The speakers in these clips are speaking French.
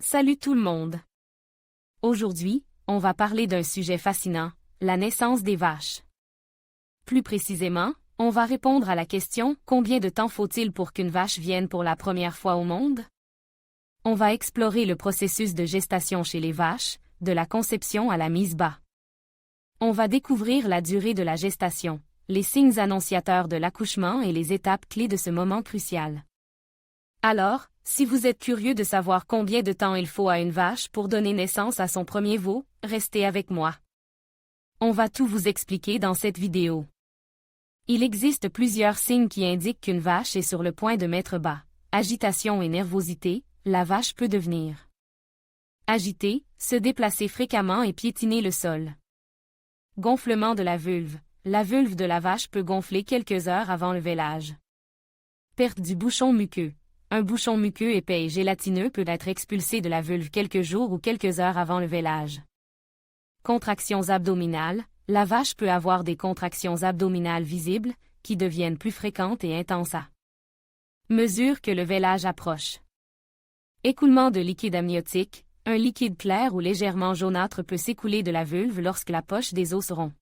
Salut tout le monde! Aujourd'hui, on va parler d'un sujet fascinant, la naissance des vaches. Plus précisément, on va répondre à la question « Combien de temps faut-il pour qu'une vache vienne pour la première fois au monde ?» On va explorer le processus de gestation chez les vaches, de la conception à la mise bas. On va découvrir la durée de la gestation, les signes annonciateurs de l'accouchement et les étapes clés de ce moment crucial. Alors, si vous êtes curieux de savoir combien de temps il faut à une vache pour donner naissance à son premier veau, restez avec moi. On va tout vous expliquer dans cette vidéo. Il existe plusieurs signes qui indiquent qu'une vache est sur le point de mettre bas. Agitation et nervosité, la vache peut devenir agitée, se déplacer fréquemment et piétiner le sol. Gonflement de la vulve de la vache peut gonfler quelques heures avant le vêlage. Perte du bouchon muqueux. Un bouchon muqueux épais et gélatineux peut être expulsé de la vulve quelques jours ou quelques heures avant le vêlage. Contractions abdominales. La vache peut avoir des contractions abdominales visibles, qui deviennent plus fréquentes et intenses à mesure que le vêlage approche. Écoulement de liquide amniotique. Un liquide clair ou légèrement jaunâtre peut s'écouler de la vulve lorsque la poche des os se rompt.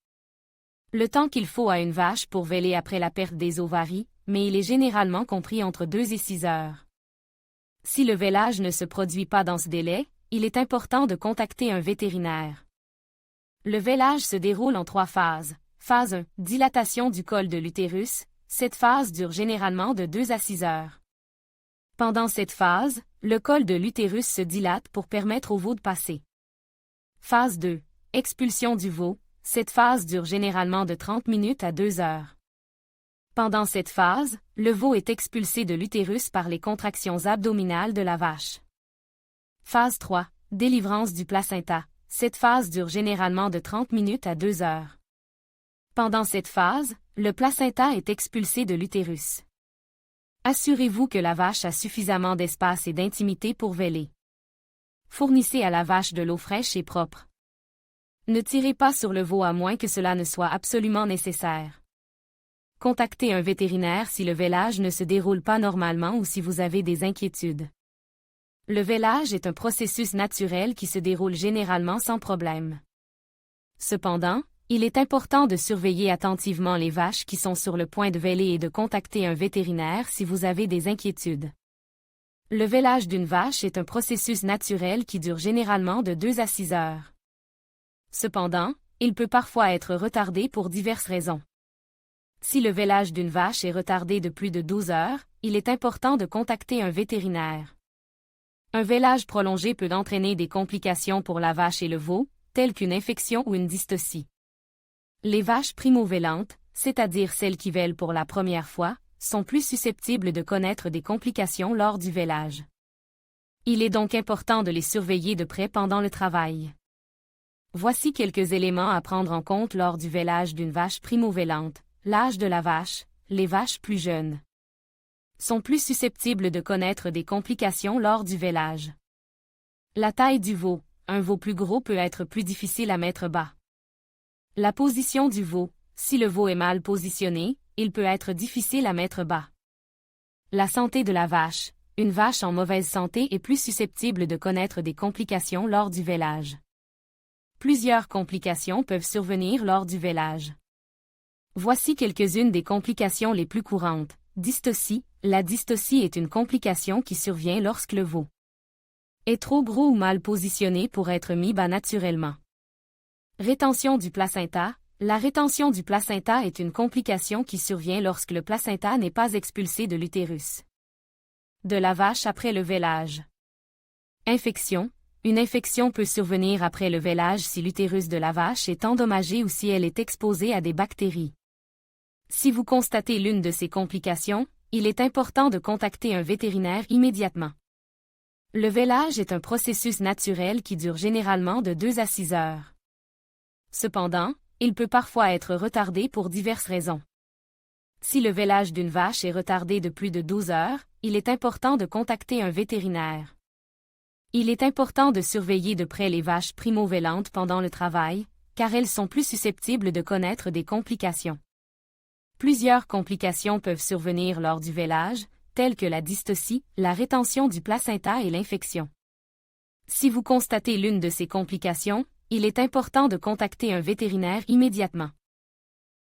Le temps qu'il faut à une vache pour vêler après la perte des os varie, mais il est généralement compris entre 2 et 6 heures. Si le vêlage ne se produit pas dans ce délai, il est important de contacter un vétérinaire. Le vêlage se déroule en 3 phases. Phase 1, dilatation du col de l'utérus. Cette phase dure généralement de 2 à 6 heures. Pendant cette phase, le col de l'utérus se dilate pour permettre au veau de passer. Phase 2, expulsion du veau. Cette phase dure généralement de 30 minutes à 2 heures. Pendant cette phase, le veau est expulsé de l'utérus par les contractions abdominales de la vache. Phase 3, délivrance du placenta. Cette phase dure généralement de 30 minutes à 2 heures. Pendant cette phase, le placenta est expulsé de l'utérus. Assurez-vous que la vache a suffisamment d'espace et d'intimité pour vêler. Fournissez à la vache de l'eau fraîche et propre. Ne tirez pas sur le veau à moins que cela ne soit absolument nécessaire. Contactez un vétérinaire si le vêlage ne se déroule pas normalement ou si vous avez des inquiétudes. Le vêlage est un processus naturel qui se déroule généralement sans problème. Cependant, il est important de surveiller attentivement les vaches qui sont sur le point de vêler et de contacter un vétérinaire si vous avez des inquiétudes. Le vêlage d'une vache est un processus naturel qui dure généralement de 2 à 6 heures. Cependant, il peut parfois être retardé pour diverses raisons. Si le vêlage d'une vache est retardé de plus de 12 heures, il est important de contacter un vétérinaire. Un vêlage prolongé peut entraîner des complications pour la vache et le veau, telles qu'une infection ou une dystocie. Les vaches primo-vêlantes, c'est-à-dire celles qui vêlent pour la première fois, sont plus susceptibles de connaître des complications lors du vêlage. Il est donc important de les surveiller de près pendant le travail. Voici quelques éléments à prendre en compte lors du vêlage d'une vache primo-vêlante. L'âge de la vache. Les vaches plus jeunes sont plus susceptibles de connaître des complications lors du vêlage. La taille du veau. Un veau plus gros peut être plus difficile à mettre bas. La position du veau. Si le veau est mal positionné, il peut être difficile à mettre bas. La santé de la vache. Une vache en mauvaise santé est plus susceptible de connaître des complications lors du vêlage. Plusieurs complications peuvent survenir lors du vêlage. Voici quelques-unes des complications les plus courantes. Dystocie. La dystocie est une complication qui survient lorsque le veau est trop gros ou mal positionné pour être mis bas naturellement. Rétention du placenta. La rétention du placenta est une complication qui survient lorsque le placenta n'est pas expulsé de l'utérus de la vache après le vêlage. Infection. Une infection peut survenir après le vêlage si l'utérus de la vache est endommagé ou si elle est exposée à des bactéries. Si vous constatez l'une de ces complications, il est important de contacter un vétérinaire immédiatement. Le vêlage est un processus naturel qui dure généralement de 2 à 6 heures. Cependant, il peut parfois être retardé pour diverses raisons. Si le vêlage d'une vache est retardé de plus de 12 heures, il est important de contacter un vétérinaire. Il est important de surveiller de près les vaches primo-vêlantes pendant le travail, car elles sont plus susceptibles de connaître des complications. Plusieurs complications peuvent survenir lors du vêlage, telles que la dystocie, la rétention du placenta et l'infection. Si vous constatez l'une de ces complications, il est important de contacter un vétérinaire immédiatement.